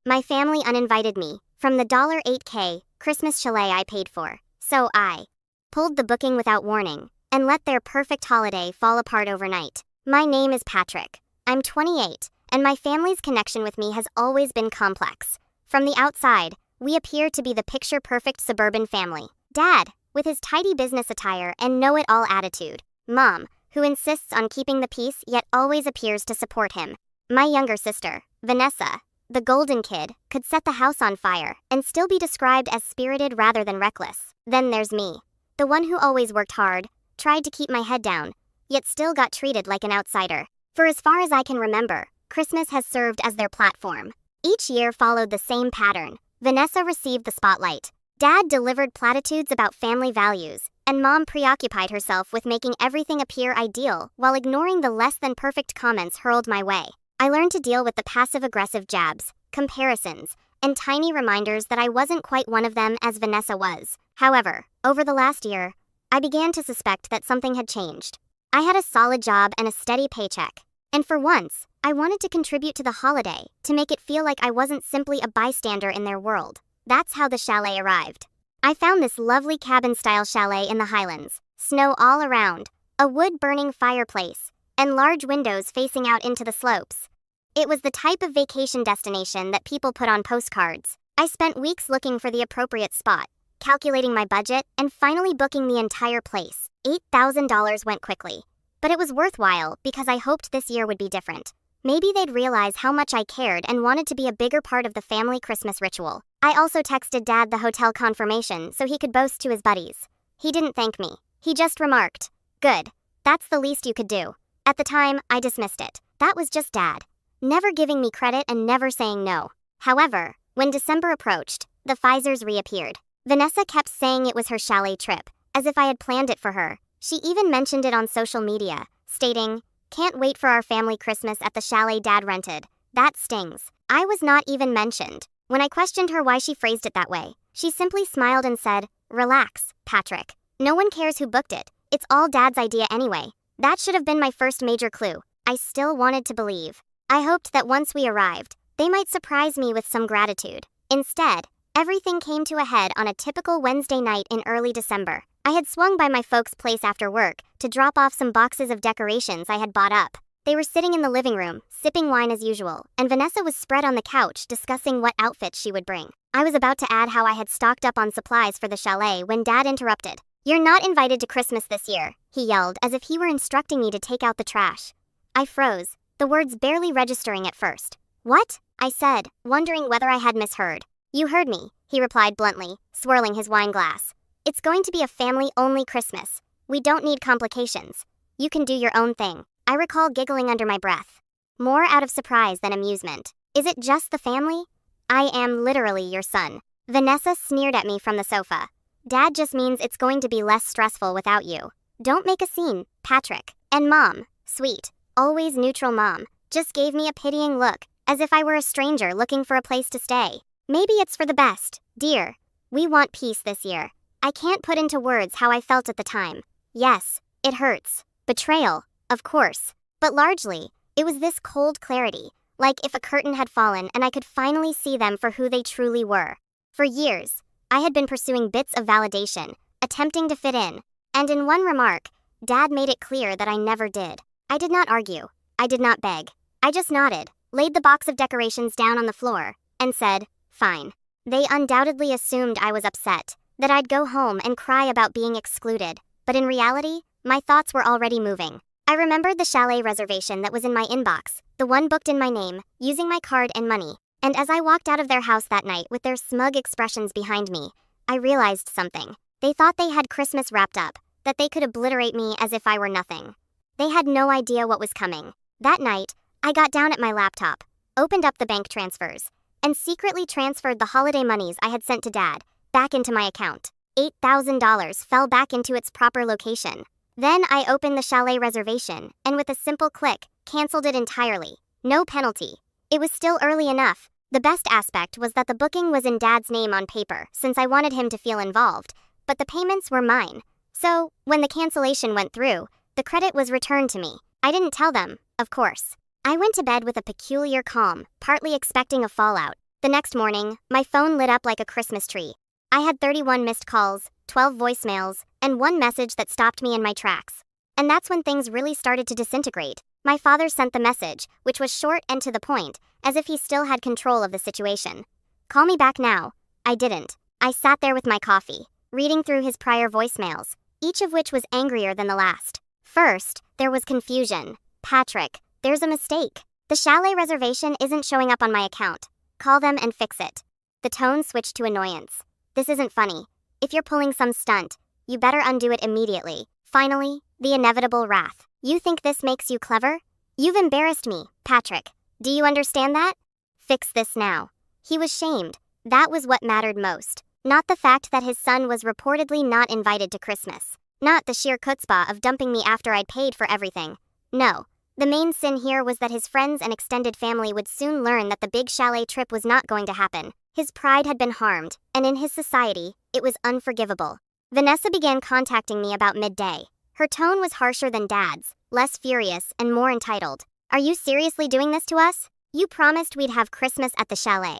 My family uninvited me from the $8K Christmas chalet I paid for, so I pulled the booking without warning and let their perfect holiday fall apart overnight. My name is Patrick. I'm 28, and my family's connection with me has always been complex. From the outside, we appear to be the picture-perfect suburban family. Dad, with his tidy business attire and know-it-all attitude. Mom, who insists on keeping the peace yet always appears to support him. My younger sister, Vanessa, the golden kid, could set the house on fire and still be described as spirited rather than reckless. Then there's me, the one who always worked hard, tried to keep my head down, yet still got treated like an outsider. For as far as I can remember, Christmas has served as their platform. Each year followed the same pattern. Vanessa received the spotlight. Dad delivered platitudes about family values, and Mom preoccupied herself with making everything appear ideal while ignoring the less-than-perfect comments hurled my way. I learned to deal with the passive-aggressive jabs, comparisons, and tiny reminders that I wasn't quite one of them as Vanessa was. However, over the last year, I began to suspect that something had changed. I had a solid job and a steady paycheck, and for once, I wanted to contribute to the holiday, to make it feel like I wasn't simply a bystander in their world. That's how the chalet arrived. I found this lovely cabin-style chalet in the Highlands, snow all around, a wood-burning fireplace, and large windows facing out into the slopes. It was the type of vacation destination that people put on postcards. I spent weeks looking for the appropriate spot, calculating my budget, and finally booking the entire place. $8,000 went quickly, but it was worthwhile because I hoped this year would be different. Maybe they'd realize how much I cared and wanted to be a bigger part of the family Christmas ritual. I also texted Dad the hotel confirmation so he could boast to his buddies. He didn't thank me. He just remarked, "Good. That's the least you could do." At the time, I dismissed it. That was just Dad, never giving me credit and never saying no. However, when December approached, the Pfizers reappeared. Vanessa kept saying it was her chalet trip, as if I had planned it for her. She even mentioned it on social media, stating, "Can't wait for our family Christmas at the chalet Dad rented." That stings. I was not even mentioned. When I questioned her why she phrased it that way, she simply smiled and said, "Relax, Patrick. No one cares who booked it. It's all Dad's idea anyway." That should have been my first major clue. I still wanted to believe. I hoped that once we arrived, they might surprise me with some gratitude. Instead, everything came to a head on a typical Wednesday night in early December. I had swung by my folks' place after work to drop off some boxes of decorations I had bought up. They were sitting in the living room, sipping wine as usual, and Vanessa was spread on the couch discussing what outfits she would bring. I was about to add how I had stocked up on supplies for the chalet when Dad interrupted. "You're not invited to Christmas this year," he yelled as if he were instructing me to take out the trash. I froze, the words barely registering at first. "What?" I said, wondering whether I had misheard. "You heard me," he replied bluntly, swirling his wine glass. "It's going to be a family-only Christmas. We don't need complications. You can do your own thing." I recall giggling under my breath, more out of surprise than amusement. "Is it just the family? I am literally your son." Vanessa sneered at me from the sofa. "Dad just means it's going to be less stressful without you. Don't make a scene, Patrick." And Mom, sweet, always neutral Mom, just gave me a pitying look, as if I were a stranger looking for a place to stay. "Maybe it's for the best, dear. We want peace this year." I can't put into words how I felt at the time. Yes, it hurts. Betrayal, of course. But largely, it was this cold clarity, like if a curtain had fallen and I could finally see them for who they truly were. For years, I had been pursuing bits of validation, attempting to fit in, and in one remark, Dad made it clear that I never did. I did not argue. I did not beg. I just nodded, laid the box of decorations down on the floor, and said, "Fine." They undoubtedly assumed I was upset, that I'd go home and cry about being excluded, but in reality, my thoughts were already moving. I remembered the chalet reservation that was in my inbox, the one booked in my name, using my card and money. And as I walked out of their house that night with their smug expressions behind me, I realized something. They thought they had Christmas wrapped up, that they could obliterate me as if I were nothing. They had no idea what was coming. That night, I got down at my laptop, opened up the bank transfers, and secretly transferred the holiday monies I had sent to Dad back into my account. $8,000 fell back into its proper location. Then I opened the chalet reservation, and with a simple click, canceled it entirely. No penalty. It was still early enough. The best aspect was that the booking was in Dad's name on paper, since I wanted him to feel involved, but the payments were mine. So, when the cancellation went through, the credit was returned to me. I didn't tell them, of course. I went to bed with a peculiar calm, partly expecting a fallout, The next morning, my phone lit up like a Christmas tree. I had 31 missed calls, 12 voicemails, and one message that stopped me in my tracks. And that's when things really started to disintegrate. My father sent the message, which was short and to the point, as if he still had control of the situation. Call me back now. I didn't. I sat there with my coffee, reading through his prior voicemails, each of which was angrier than the last. First, there was confusion. Patrick, there's a mistake. The chalet reservation isn't showing up on my account. Call them and fix it. The tone switched to annoyance. This isn't funny. If you're pulling some stunt, you better undo it immediately. Finally, the inevitable wrath. You think this makes you clever? You've embarrassed me, Patrick. Do you understand that? Fix this now. He was shamed. That was what mattered most. Not the fact that his son was reportedly not invited to Christmas. Not the sheer chutzpah of dumping me after I'd paid for everything. No. The main sin here was that his friends and extended family would soon learn that the big chalet trip was not going to happen. His pride had been harmed, and in his society, it was unforgivable. Vanessa began contacting me about midday. Her tone was harsher than Dad's, less furious and more entitled. Are you seriously doing this to us? You promised we'd have Christmas at the chalet.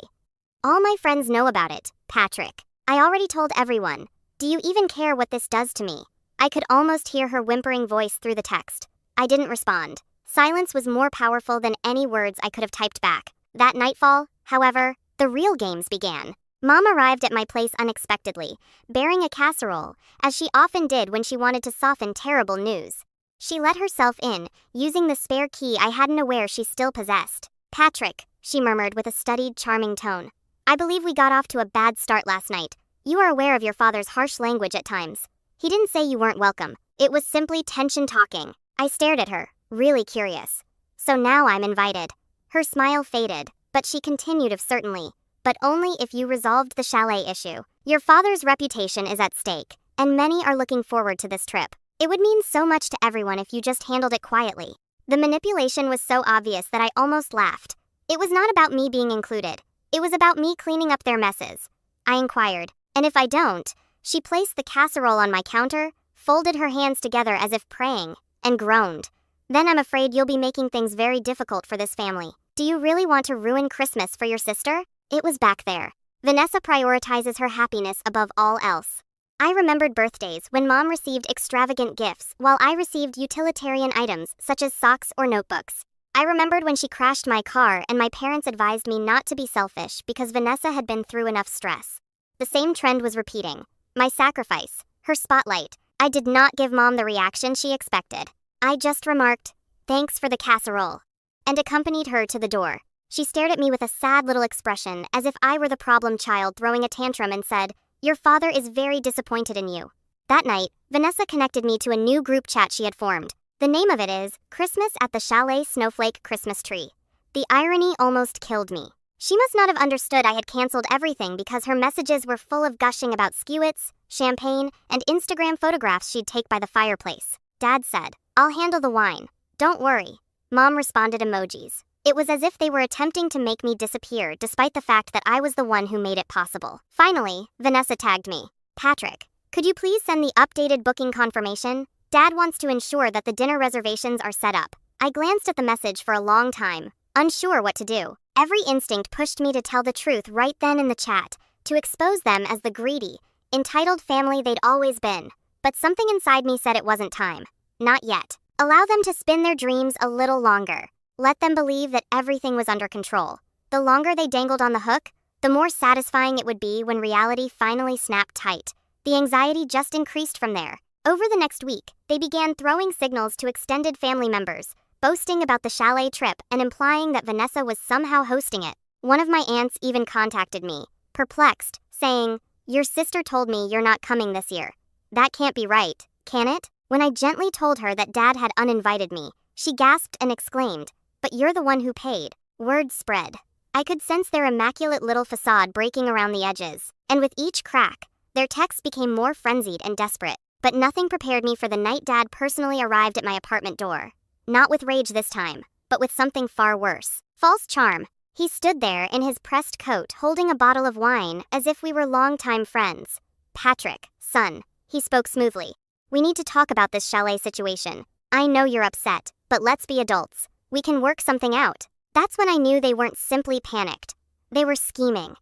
All my friends know about it, Patrick. I already told everyone. Do you even care what this does to me? I could almost hear her whimpering voice through the text. I didn't respond. Silence was more powerful than any words I could have typed back. That nightfall, however, the real games began. Mom arrived at my place unexpectedly, bearing a casserole, as she often did when she wanted to soften terrible news. She let herself in, using the spare key I hadn't aware she still possessed. Patrick, she murmured with a studied, charming tone. I believe we got off to a bad start last night. You are aware of your father's harsh language at times. He didn't say you weren't welcome. It was simply tension talking. I stared at her, really curious. So now I'm invited. Her smile faded, but she continued certainly. But only if you resolved the chalet issue. Your father's reputation is at stake, and many are looking forward to this trip. It would mean so much to everyone if you just handled it quietly. The manipulation was so obvious that I almost laughed. It was not about me being included. It was about me cleaning up their messes. I inquired, and if I don't? She placed the casserole on my counter, folded her hands together as if praying, and groaned. Then I'm afraid you'll be making things very difficult for this family. Do you really want to ruin Christmas for your sister? It was back there. Vanessa prioritizes her happiness above all else. I remembered birthdays when Mom received extravagant gifts while I received utilitarian items such as socks or notebooks. I remembered when she crashed my car and my parents advised me not to be selfish because Vanessa had been through enough stress. The same trend was repeating. My sacrifice, her spotlight. I did not give Mom the reaction she expected. I just remarked, "Thanks for the casserole," and accompanied her to the door. She stared at me with a sad little expression as if I were the problem child throwing a tantrum and said, "Your father is very disappointed in you." That night, Vanessa connected me to a new group chat she had formed. The name of it is Christmas at the Chalet Snowflake Christmas Tree. The irony almost killed me. She must not have understood I had canceled everything because her messages were full of gushing about skewits, champagne, and Instagram photographs she'd take by the fireplace. Dad said, "I'll handle the wine. Don't worry." Mom responded emojis. It was as if they were attempting to make me disappear despite the fact that I was the one who made it possible. Finally, Vanessa tagged me. "Patrick, could you please send the updated booking confirmation? Dad wants to ensure that the dinner reservations are set up." I glanced at the message for a long time, unsure what to do. Every instinct pushed me to tell the truth right then in the chat, to expose them as the greedy, entitled family they'd always been. But something inside me said it wasn't time. Not yet. Allow them to spin their dreams a little longer. Let them believe that everything was under control. The longer they dangled on the hook, the more satisfying it would be when reality finally snapped tight. The anxiety just increased from there. Over the next week, they began throwing signals to extended family members, boasting about the chalet trip and implying that Vanessa was somehow hosting it. One of my aunts even contacted me, perplexed, saying, "Your sister told me you're not coming this year. That can't be right, can it?" When I gently told her that Dad had uninvited me, she gasped and exclaimed, "But you're the one who paid." Word spread. I could sense their immaculate little facade breaking around the edges, and with each crack, their texts became more frenzied and desperate. But nothing prepared me for the night Dad personally arrived at my apartment door. Not with rage this time, but with something far worse. False charm. He stood there in his pressed coat holding a bottle of wine as if we were longtime friends. "Patrick, son," he spoke smoothly. "We need to talk about this chalet situation. I know you're upset, but let's be adults. We can work something out." That's when I knew they weren't simply panicked. They were scheming.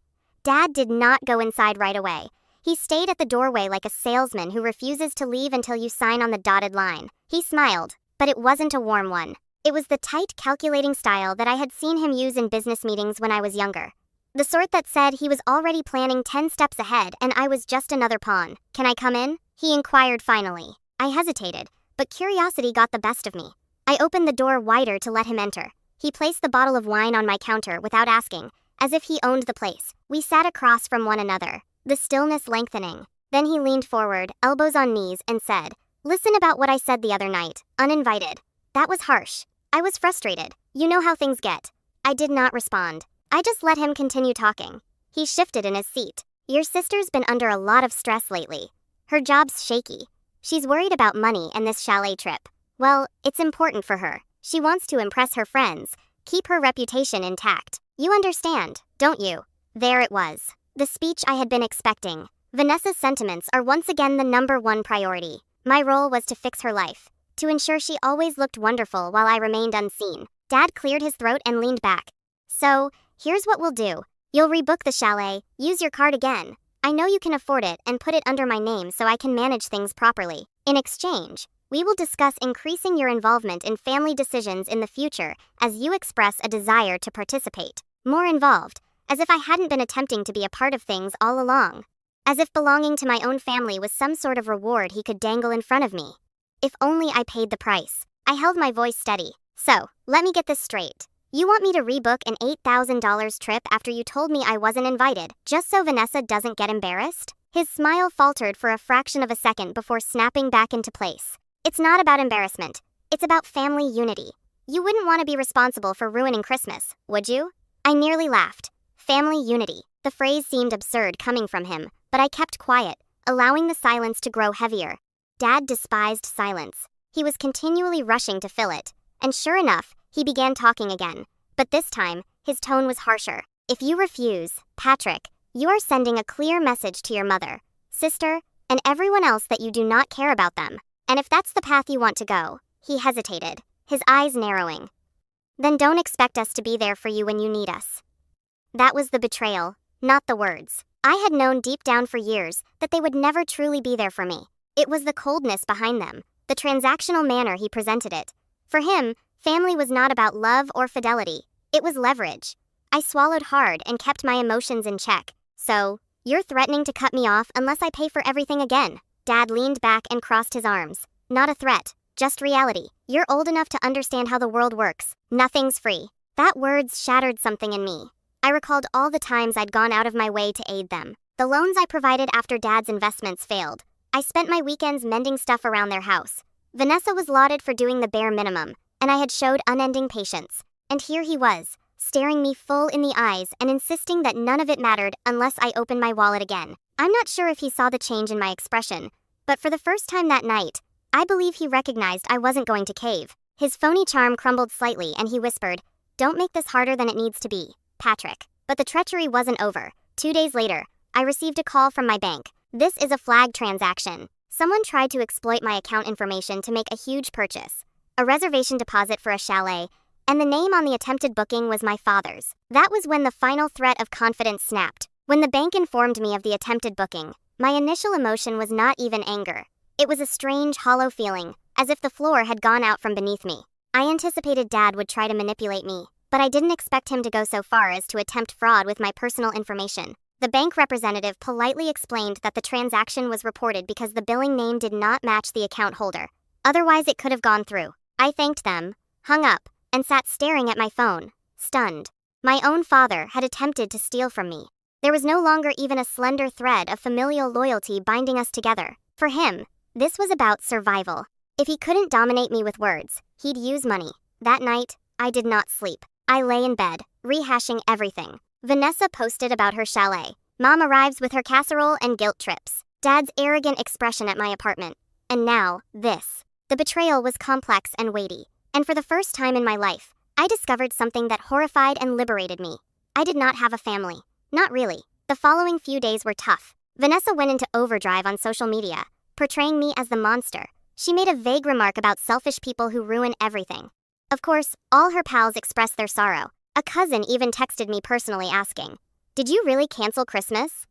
Dad did not go inside right away. He stayed at the doorway like a salesman who refuses to leave until you sign on the dotted line. He smiled, but it wasn't a warm one. It was the tight, calculating style that I had seen him use in business meetings when I was younger. The sort that said he was already planning 10 steps ahead and I was just another pawn. "Can I come in?" he inquired finally. I hesitated, but curiosity got the best of me. I opened the door wider to let him enter. He placed the bottle of wine on my counter without asking, as if he owned the place. We sat across from one another, the stillness lengthening. Then he leaned forward, elbows on knees, and said, "Listen about what I said the other night, uninvited." That was harsh. I was frustrated. You know how things get. I did not respond. I just let him continue talking. He shifted in his seat. "Your sister's been under a lot of stress lately. Her job's shaky. She's worried about money and this chalet trip. Well, it's important for her. She wants to impress her friends, keep her reputation intact. You understand, don't you?" There it was. The speech I had been expecting. Vanessa's sentiments are once again the #1 priority. My role was to fix her life, to ensure she always looked wonderful while I remained unseen. Dad cleared his throat and leaned back. "So, here's what we'll do. You'll rebook the chalet, use your card again. I know you can afford it, and put it under my name so I can manage things properly. In exchange, we will discuss increasing your involvement in family decisions in the future as you express a desire to participate. More involved, as if I hadn't been attempting to be a part of things all along. As if belonging to my own family was some sort of reward he could dangle in front of me. If only I paid the price." I held my voice steady. "So, let me get this straight. You want me to rebook an $8,000 trip after you told me I wasn't invited, just so Vanessa doesn't get embarrassed?" His smile faltered for a fraction of a second before snapping back into place. "It's not about embarrassment. It's about family unity. You wouldn't want to be responsible for ruining Christmas, would you?" I nearly laughed. Family unity. The phrase seemed absurd coming from him, but I kept quiet, allowing the silence to grow heavier. Dad despised silence. He was continually rushing to fill it, and sure enough, he began talking again. But this time, his tone was harsher. "If you refuse, Patrick, you are sending a clear message to your mother, sister, and everyone else that you do not care about them. And if that's the path you want to go," he hesitated, his eyes narrowing, "then don't expect us to be there for you when you need us." That was the betrayal, not the words. I had known deep down for years that they would never truly be there for me. It was the coldness behind them, the transactional manner he presented it. For him, family was not about love or fidelity. It was leverage. I swallowed hard and kept my emotions in check. "So, you're threatening to cut me off unless I pay for everything again?" Dad leaned back and crossed his arms. "Not a threat, just reality. You're old enough to understand how the world works. Nothing's free." That words shattered something in me. I recalled all the times I'd gone out of my way to aid them. The loans I provided after Dad's investments failed. I spent my weekends mending stuff around their house. Vanessa was lauded for doing the bare minimum, and I had showed unending patience. And here he was, staring me full in the eyes and insisting that none of it mattered unless I opened my wallet again. I'm not sure if he saw the change in my expression, but for the first time that night, I believe he recognized I wasn't going to cave. His phony charm crumbled slightly and he whispered, "Don't make this harder than it needs to be, Patrick." But the treachery wasn't over. 2 days later, I received a call from my bank. "This is a flag transaction. Someone tried to exploit my account information to make a huge purchase, a reservation deposit for a chalet, and the name on the attempted booking was my father's." That was when the final threat of confidence snapped. When the bank informed me of the attempted booking, my initial emotion was not even anger. It was a strange, hollow feeling, as if the floor had gone out from beneath me. I anticipated Dad would try to manipulate me, but I didn't expect him to go so far as to attempt fraud with my personal information. The bank representative politely explained that the transaction was reported because the billing name did not match the account holder. Otherwise, it could have gone through. I thanked them, hung up, and sat staring at my phone, stunned. My own father had attempted to steal from me. There was no longer even a slender thread of familial loyalty binding us together. For him, this was about survival. If he couldn't dominate me with words, he'd use money. That night, I did not sleep. I lay in bed, rehashing everything. Vanessa posted about her chalet. Mom arrives with her casserole and guilt trips. Dad's arrogant expression at my apartment. And now, this. The betrayal was complex and weighty. And for the first time in my life, I discovered something that horrified and liberated me. I did not have a family. Not really. The following few days were tough. Vanessa went into overdrive on social media, portraying me as the monster. She made a vague remark about selfish people who ruin everything. Of course, all her pals expressed their sorrow. A cousin even texted me personally asking, "Did you really cancel Christmas?"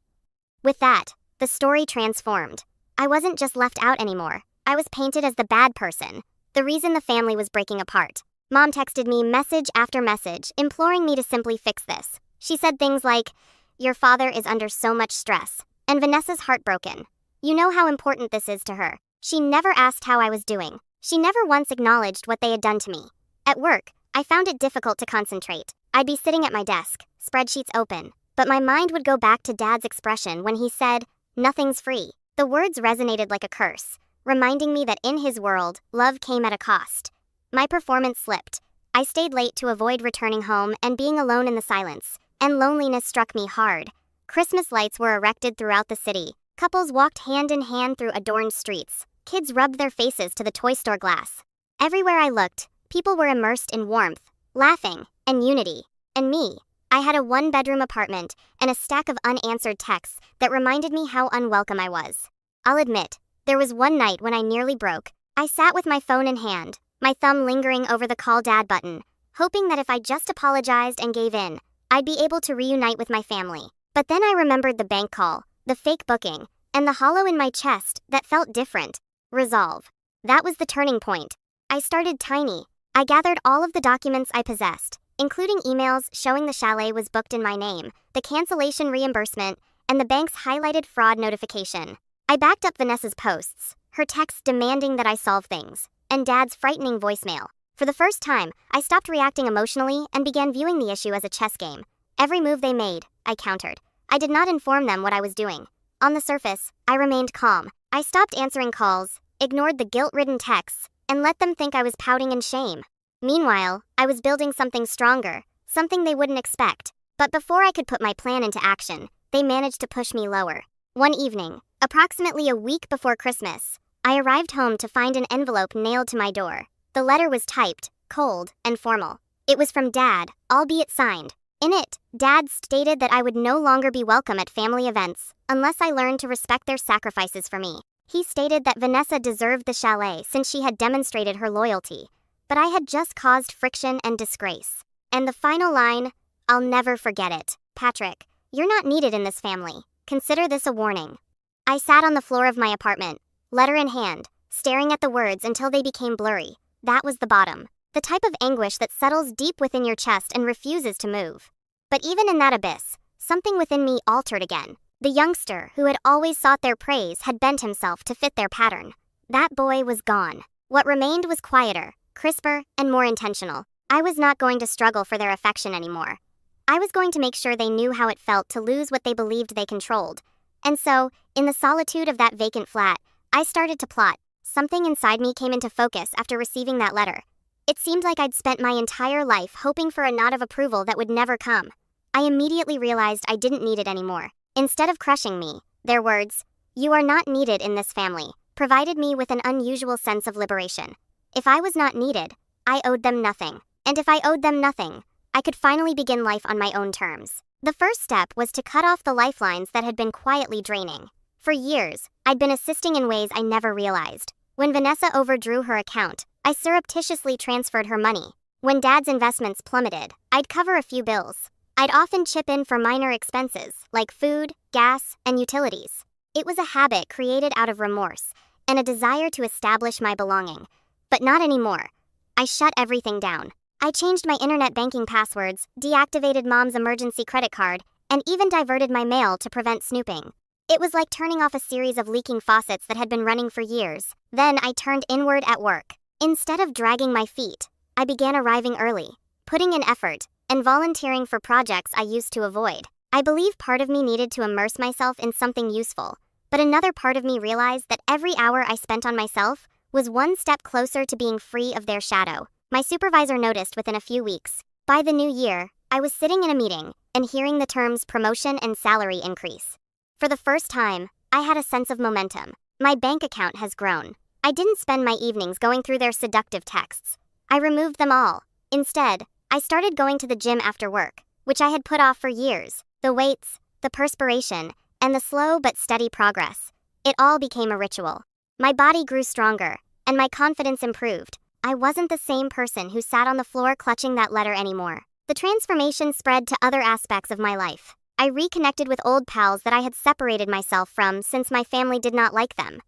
With that, the story transformed. I wasn't just left out anymore. I was painted as the bad person, the reason the family was breaking apart. Mom texted me message after message, imploring me to simply fix this. She said things like, "Your father is under so much stress, and Vanessa's heartbroken. You know how important this is to her." She never asked how I was doing. She never once acknowledged what they had done to me. At work, I found it difficult to concentrate. I'd be sitting at my desk, spreadsheets open, but my mind would go back to Dad's expression when he said, "Nothing's free." The words resonated like a curse, reminding me that in his world, love came at a cost. My performance slipped. I stayed late to avoid returning home and being alone in the silence, and loneliness struck me hard. Christmas lights were erected throughout the city. Couples walked hand in hand through adorned streets. Kids rubbed their faces to the toy store glass. Everywhere I looked, people were immersed in warmth, laughing, and unity. And me, I had a one-bedroom apartment and a stack of unanswered texts that reminded me how unwelcome I was. I'll admit, there was one night when I nearly broke. I sat with my phone in hand, my thumb lingering over the call dad button, hoping that if I just apologized and gave in, I'd be able to reunite with my family. But then I remembered the bank call, the fake booking, and the hollow in my chest that felt different. Resolve. That was the turning point. I started tiny. I gathered all of the documents I possessed, including emails showing the chalet was booked in my name, the cancellation reimbursement, and the bank's highlighted fraud notification. I backed up Vanessa's posts, her texts demanding that I solve things, and Dad's frightening voicemail. For the first time, I stopped reacting emotionally and began viewing the issue as a chess game. Every move they made, I countered. I did not inform them what I was doing. On the surface, I remained calm. I stopped answering calls, ignored the guilt-ridden texts, and let them think I was pouting in shame. Meanwhile, I was building something stronger, something they wouldn't expect. But before I could put my plan into action, they managed to push me lower. One evening, approximately a week before Christmas, I arrived home to find an envelope nailed to my door. The letter was typed, cold, and formal. It was from Dad, albeit signed. In it, Dad stated that I would no longer be welcome at family events unless I learned to respect their sacrifices for me. He stated that Vanessa deserved the chalet since she had demonstrated her loyalty, but I had just caused friction and disgrace. And the final line, "I'll never forget it. Patrick, you're not needed in this family. Consider this a warning." I sat on the floor of my apartment, letter in hand, staring at the words until they became blurry. That was the bottom. The type of anguish that settles deep within your chest and refuses to move. But even in that abyss, something within me altered again. The youngster who had always sought their praise had bent himself to fit their pattern. That boy was gone. What remained was quieter, crisper, and more intentional. I was not going to struggle for their affection anymore. I was going to make sure they knew how it felt to lose what they believed they controlled. And so, in the solitude of that vacant flat, I started to plot. Something inside me came into focus after receiving that letter. It seemed like I'd spent my entire life hoping for a nod of approval that would never come. I immediately realized I didn't need it anymore. Instead of crushing me, their words, "You are not needed in this family," provided me with an unusual sense of liberation. If I was not needed, I owed them nothing. And if I owed them nothing, I could finally begin life on my own terms. The first step was to cut off the lifelines that had been quietly draining. For years, I'd been assisting in ways I never realized. When Vanessa overdrew her account, I surreptitiously transferred her money. When Dad's investments plummeted, I'd cover a few bills. I'd often chip in for minor expenses, like food, gas, and utilities. It was a habit created out of remorse and a desire to establish my belonging. But not anymore. I shut everything down. I changed my internet banking passwords, deactivated Mom's emergency credit card, and even diverted my mail to prevent snooping. It was like turning off a series of leaking faucets that had been running for years. Then I turned inward at work. Instead of dragging my feet, I began arriving early, putting in effort, and volunteering for projects I used to avoid. I believe part of me needed to immerse myself in something useful, but another part of me realized that every hour I spent on myself was one step closer to being free of their shadow. My supervisor noticed within a few weeks. By the new year, I was sitting in a meeting and hearing the terms promotion and salary increase. For the first time, I had a sense of momentum. My bank account has grown. I didn't spend my evenings going through their seductive texts. I removed them all. Instead, I started going to the gym after work, which I had put off for years. The weights, the perspiration, and the slow but steady progress. It all became a ritual. My body grew stronger, and my confidence improved. I wasn't the same person who sat on the floor clutching that letter anymore. The transformation spread to other aspects of my life. I reconnected with old pals that I had separated myself from since my family did not like them.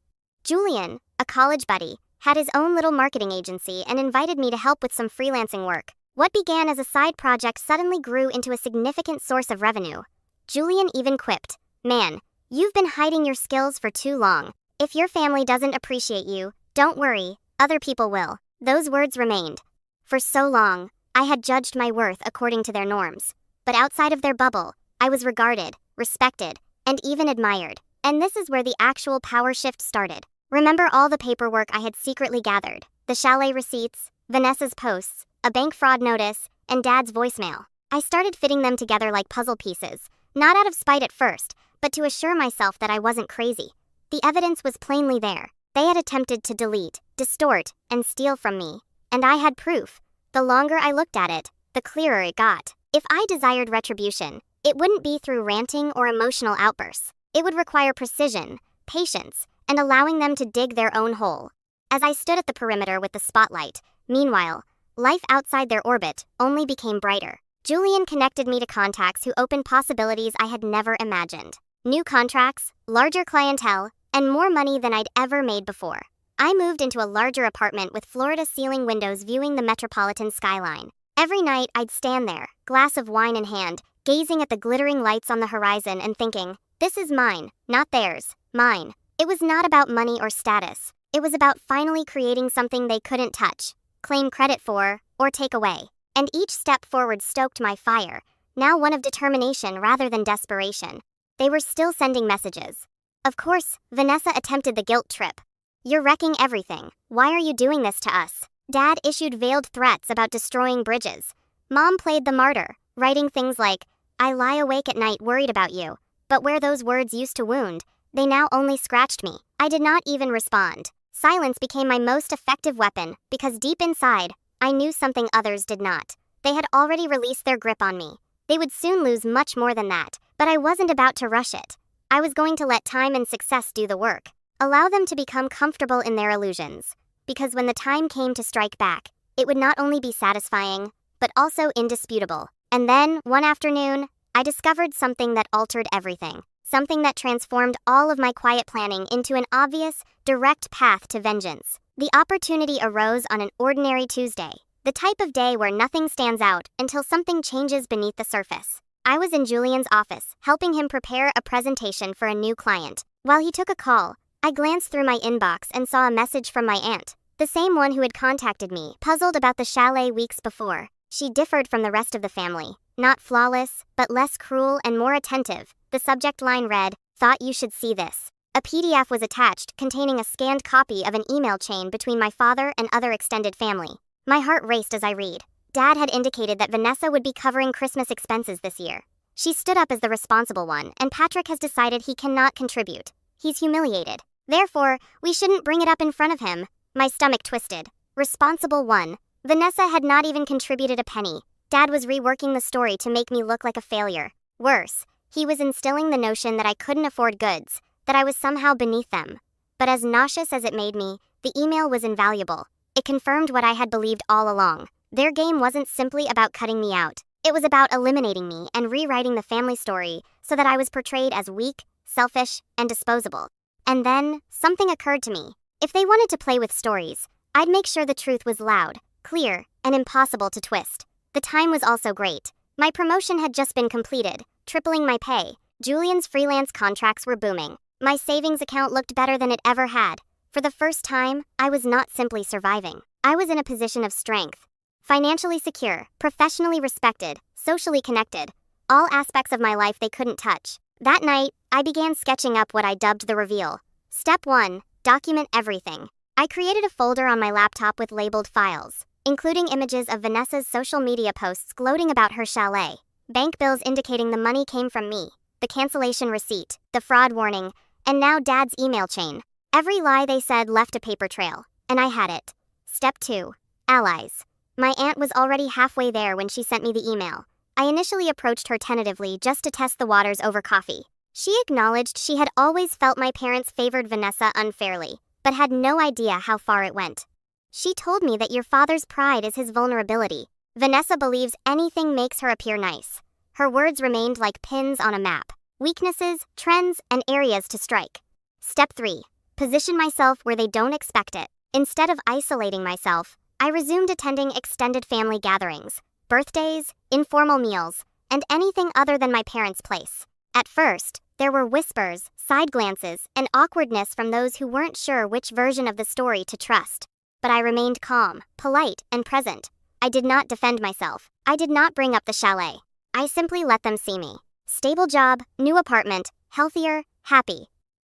Julian, a college buddy, had his own little marketing agency and invited me to help with some freelancing work. What began as a side project suddenly grew into a significant source of revenue. Julian even quipped, "Man, you've been hiding your skills for too long. If your family doesn't appreciate you, don't worry, other people will." Those words remained. For so long, I had judged my worth according to their norms. But outside of their bubble, I was regarded, respected, and even admired. And this is where the actual power shift started. Remember all the paperwork I had secretly gathered, the chalet receipts, Vanessa's posts, a bank fraud notice, and Dad's voicemail. I started fitting them together like puzzle pieces, not out of spite at first, but to assure myself that I wasn't crazy. The evidence was plainly there. They had attempted to delete, distort, and steal from me. And I had proof. The longer I looked at it, the clearer it got. If I desired retribution, it wouldn't be through ranting or emotional outbursts. It would require precision, patience, and allowing them to dig their own hole. As I stood at the perimeter with the spotlight, meanwhile, life outside their orbit only became brighter. Julian connected me to contacts who opened possibilities I had never imagined. New contracts, larger clientele, and more money than I'd ever made before. I moved into a larger apartment with floor-to-ceiling windows viewing the metropolitan skyline. Every night I'd stand there, glass of wine in hand, gazing at the glittering lights on the horizon and thinking, this is mine, not theirs, mine. It was not about money or status. It was about finally creating something they couldn't touch, claim credit for, or take away. And each step forward stoked my fire, now one of determination rather than desperation. They were still sending messages. Of course, Vanessa attempted the guilt trip. "You're wrecking everything. Why are you doing this to us?" Dad issued veiled threats about destroying bridges. Mom played the martyr, writing things like, "I lie awake at night worried about you." But where those words used to wound, they now only scratched me. I did not even respond. Silence became my most effective weapon, because deep inside, I knew something others did not. They had already released their grip on me. They would soon lose much more than that, but I wasn't about to rush it. I was going to let time and success do the work. Allow them to become comfortable in their illusions. Because when the time came to strike back, it would not only be satisfying, but also indisputable. And then, one afternoon, I discovered something that altered everything. Something that transformed all of my quiet planning into an obvious, direct path to vengeance. The opportunity arose on an ordinary Tuesday, the type of day where nothing stands out until something changes beneath the surface. I was in Julian's office, helping him prepare a presentation for a new client. While he took a call, I glanced through my inbox and saw a message from my aunt, the same one who had contacted me, puzzled about the chalet weeks before. She differed from the rest of the family, not flawless, but less cruel and more attentive. The subject line read, "Thought you should see this." A PDF was attached containing a scanned copy of an email chain between my father and other extended family. My heart raced as I read. Dad had indicated that Vanessa would be covering Christmas expenses this year. She stood up as the responsible one, and Patrick has decided he cannot contribute. He's humiliated. Therefore, we shouldn't bring it up in front of him. My stomach twisted. Responsible one. Vanessa had not even contributed a penny. Dad was reworking the story to make me look like a failure. Worse, he was instilling the notion that I couldn't afford goods, that I was somehow beneath them. But as nauseous as it made me, the email was invaluable. It confirmed what I had believed all along. Their game wasn't simply about cutting me out. It was about eliminating me and rewriting the family story so that I was portrayed as weak, selfish, and disposable. And then, something occurred to me. If they wanted to play with stories, I'd make sure the truth was loud, clear, and impossible to twist. The time was also great. My promotion had just been completed, tripling my pay. Julian's freelance contracts were booming. My savings account looked better than it ever had. For the first time, I was not simply surviving. I was in a position of strength. Financially secure, professionally respected, socially connected. All aspects of my life they couldn't touch. That night, I began sketching up what I dubbed the reveal. Step 1. Document everything. I created a folder on my laptop with labeled files, including images of Vanessa's social media posts gloating about her chalet, bank bills indicating the money came from me, the cancellation receipt, the fraud warning, and now Dad's email chain. Every lie they said left a paper trail, and I had it. Step 2. Allies. My aunt was already halfway there when she sent me the email. I initially approached her tentatively just to test the waters over coffee. She acknowledged she had always felt my parents favored Vanessa unfairly, but had no idea how far it went. She told me that your father's pride is his vulnerability. Vanessa believes anything makes her appear nice. Her words remained like pins on a map. Weaknesses, trends, and areas to strike. Step 3. Position myself where they don't expect it. Instead of isolating myself, I resumed attending extended family gatherings, birthdays, informal meals, and anything other than my parents' place. At first, there were whispers, side glances, and awkwardness from those who weren't sure which version of the story to trust. But I remained calm, polite, and present. I did not defend myself. I did not bring up the chalet. I simply let them see me. Stable job, new apartment, healthier, happy.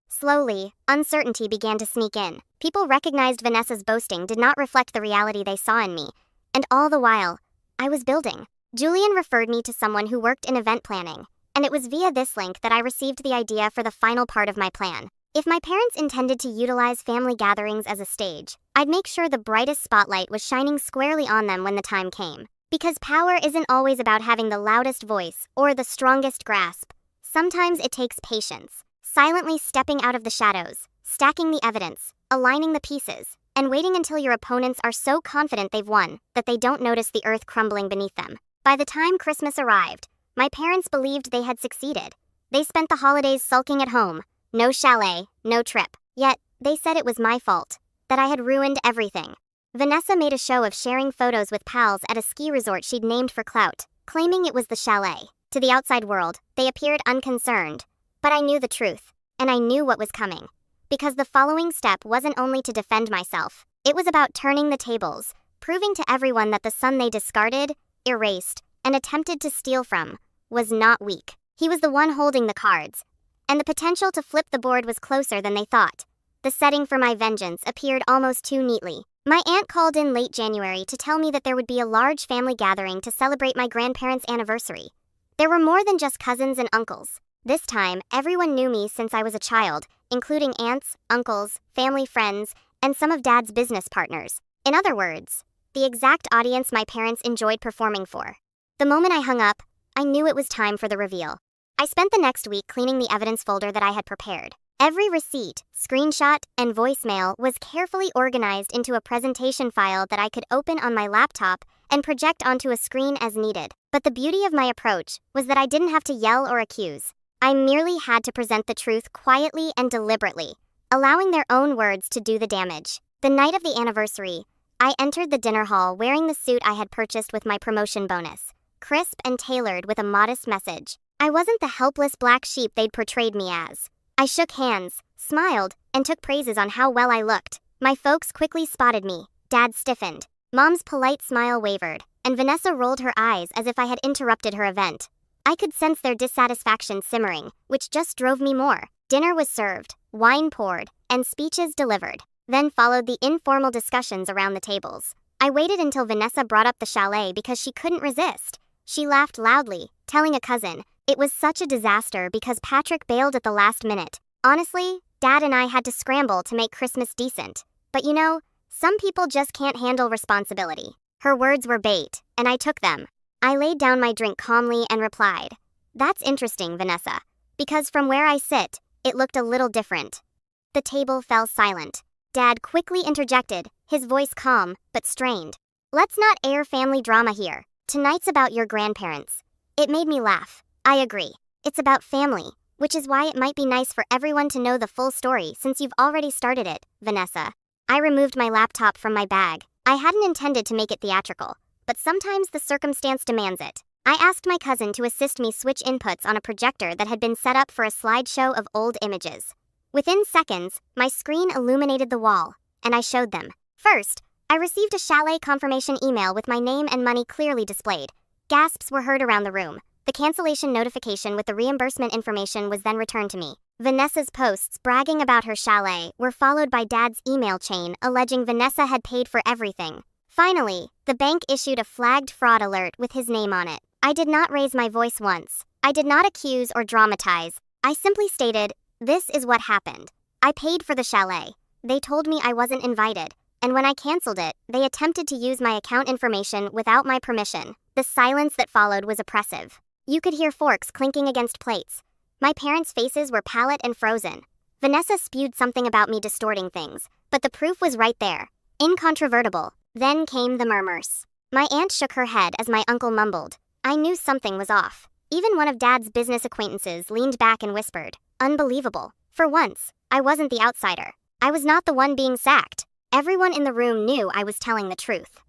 Slowly, uncertainty began to sneak in. People recognized Vanessa's boasting did not reflect the reality they saw in me. And all the while, I was building. Julian referred me to someone who worked in event planning, and it was via this link that I received the idea for the final part of my plan. If my parents intended to utilize family gatherings as a stage, I'd make sure the brightest spotlight was shining squarely on them when the time came. Because power isn't always about having the loudest voice or the strongest grasp. Sometimes it takes patience, silently stepping out of the shadows, stacking the evidence, aligning the pieces, and waiting until your opponents are so confident they've won that they don't notice the earth crumbling beneath them. By the time Christmas arrived, my parents believed they had succeeded. They spent the holidays sulking at home. No chalet, no trip. Yet, they said it was my fault, that I had ruined everything. Vanessa made a show of sharing photos with pals at a ski resort she'd named for clout, claiming it was the chalet. To the outside world, they appeared unconcerned. But I knew the truth, and I knew what was coming. Because the following step wasn't only to defend myself, it was about turning the tables, proving to everyone that the son they discarded, erased, and attempted to steal from, was not weak. He was the one holding the cards, and the potential to flip the board was closer than they thought. The setting for my vengeance appeared almost too neatly. My aunt called in late January to tell me that there would be a large family gathering to celebrate my grandparents' anniversary. There were more than just cousins and uncles. This time, everyone knew me since I was a child, including aunts, uncles, family friends, and some of Dad's business partners. In other words, the exact audience my parents enjoyed performing for. The moment I hung up, I knew it was time for the reveal. I spent the next week cleaning the evidence folder that I had prepared. Every receipt, screenshot, and voicemail was carefully organized into a presentation file that I could open on my laptop and project onto a screen as needed. But the beauty of my approach was that I didn't have to yell or accuse. I merely had to present the truth quietly and deliberately, allowing their own words to do the damage. The night of the anniversary, I entered the dinner hall wearing the suit I had purchased with my promotion bonus, crisp and tailored with a modest message. I wasn't the helpless black sheep they'd portrayed me as. I shook hands, smiled, and took praises on how well I looked. My folks quickly spotted me. Dad stiffened. Mom's polite smile wavered, and Vanessa rolled her eyes as if I had interrupted her event. I could sense their dissatisfaction simmering, which just drove me more. Dinner was served, wine poured, and speeches delivered. Then followed the informal discussions around the tables. I waited until Vanessa brought up the chalet because she couldn't resist. She laughed loudly, telling a cousin, "It was such a disaster because Patrick bailed at the last minute. Honestly, Dad and I had to scramble to make Christmas decent. But you know, some people just can't handle responsibility." Her words were bait, and I took them. I laid down my drink calmly and replied, "That's interesting, Vanessa. Because from where I sit, it looked a little different." The table fell silent. Dad quickly interjected, his voice calm, but strained. "Let's not air family drama here. Tonight's about your grandparents." It made me laugh. I agree. It's about family, which is why it might be nice for everyone to know the full story since you've already started it, Vanessa. I removed my laptop from my bag. I hadn't intended to make it theatrical, but sometimes the circumstance demands it. I asked my cousin to assist me switch inputs on a projector that had been set up for a slideshow of old images. Within seconds, my screen illuminated the wall, and I showed them. First, I received a Chalet confirmation email with my name and money clearly displayed. Gasps were heard around the room. The cancellation notification with the reimbursement information was then returned to me. Vanessa's posts bragging about her chalet were followed by Dad's email chain alleging Vanessa had paid for everything. Finally, the bank issued a flagged fraud alert with his name on it. I did not raise my voice once. I did not accuse or dramatize. I simply stated, "This is what happened. I paid for the chalet. They told me I wasn't invited. And when I canceled it, they attempted to use my account information without my permission." The silence that followed was oppressive. You could hear forks clinking against plates. My parents' faces were pallid and frozen. Vanessa spewed something about me distorting things, but the proof was right there, incontrovertible. Then came the murmurs. My aunt shook her head as my uncle mumbled. I knew something was off. Even one of Dad's business acquaintances leaned back and whispered, unbelievable. For once, I wasn't the outsider. I was not the one being sacked. Everyone in the room knew I was telling the truth.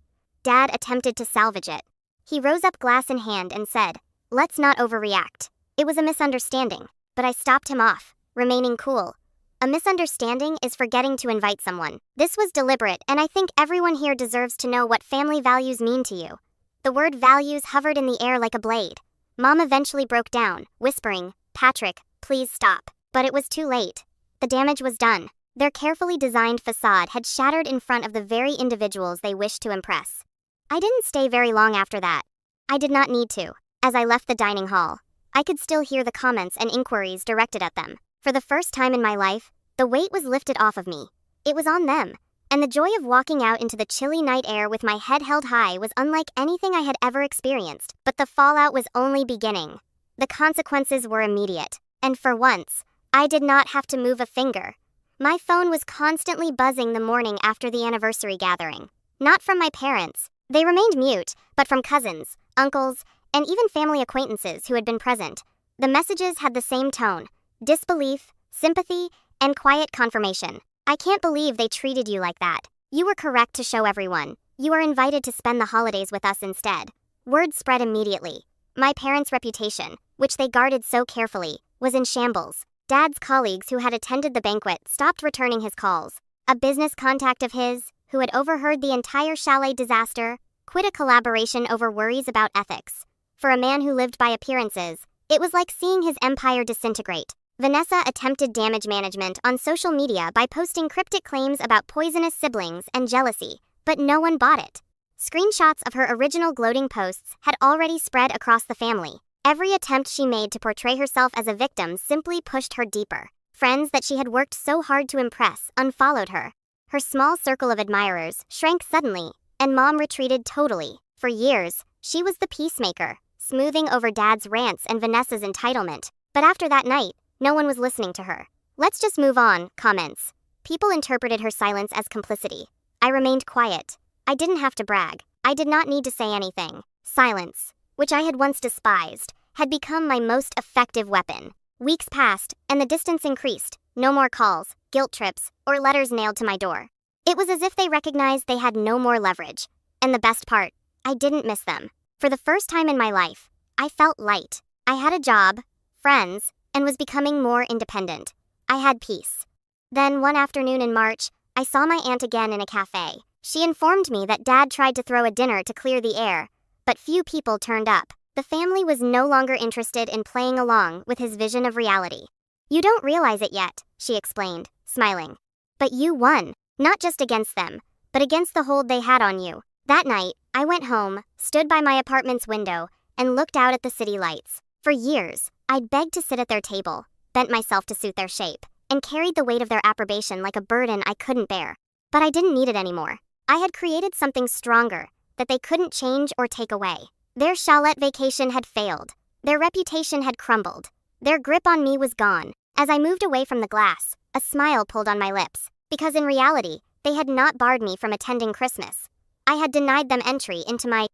Dad attempted to salvage it. He rose up, glass in hand, and said, let's not overreact. It was a misunderstanding, but I stopped him off, remaining cool. A misunderstanding is forgetting to invite someone. This was deliberate, and I think everyone here deserves to know what family values mean to you. The word values hovered in the air like a blade. Mom eventually broke down, whispering, Patrick, please stop. But it was too late. The damage was done. Their carefully designed facade had shattered in front of the very individuals they wished to impress. I didn't stay very long after that. I did not need to. As I left the dining hall, I could still hear the comments and inquiries directed at them. For the first time in my life, the weight was lifted off of me. It was on them. And the joy of walking out into the chilly night air with my head held high was unlike anything I had ever experienced. But the fallout was only beginning. The consequences were immediate. And for once, I did not have to move a finger. My phone was constantly buzzing the morning after the anniversary gathering. Not from my parents. They remained mute, but from cousins, uncles, and even family acquaintances who had been present. The messages had the same tone: disbelief, sympathy, and quiet confirmation. I can't believe they treated you like that. You were correct to show everyone. You are invited to spend the holidays with us instead. Word spread immediately. My parents' reputation, which they guarded so carefully, was in shambles. Dad's colleagues who had attended the banquet stopped returning his calls. A business contact of his, who had overheard the entire Chalet disaster, quit a collaboration over worries about ethics. For a man who lived by appearances, it was like seeing his empire disintegrate. Vanessa attempted damage management on social media by posting cryptic claims about poisonous siblings and jealousy, but no one bought it. Screenshots of her original gloating posts had already spread across the family. Every attempt she made to portray herself as a victim simply pushed her deeper. Friends that she had worked so hard to impress unfollowed her. Her small circle of admirers shrank suddenly, and Mom retreated totally. For years, she was the peacemaker, smoothing over Dad's rants and Vanessa's entitlement. But after that night, no one was listening to her. Let's just move on, comments. People interpreted her silence as complicity. I remained quiet. I didn't have to brag. I did not need to say anything. Silence, which I had once despised, had become my most effective weapon. Weeks passed, and the distance increased. No more calls, guilt trips, or letters nailed to my door. It was as if they recognized they had no more leverage. And the best part, I didn't miss them. For the first time in my life, I felt light. I had a job, friends, and was becoming more independent. I had peace. Then one afternoon in March, I saw my aunt again in a cafe. She informed me that Dad tried to throw a dinner to clear the air, but few people turned up. The family was no longer interested in playing along with his vision of reality. You don't realize it yet, she explained, smiling. But you won, not just against them, but against the hold they had on you. That night, I went home, stood by my apartment's window, and looked out at the city lights. For years, I'd begged to sit at their table, bent myself to suit their shape, and carried the weight of their approbation like a burden I couldn't bear. But I didn't need it anymore. I had created something stronger that they couldn't change or take away. Their chalet vacation had failed. Their reputation had crumbled. Their grip on me was gone. As I moved away from the glass, a smile pulled on my lips, because in reality, they had not barred me from attending Christmas. I had denied them entry into my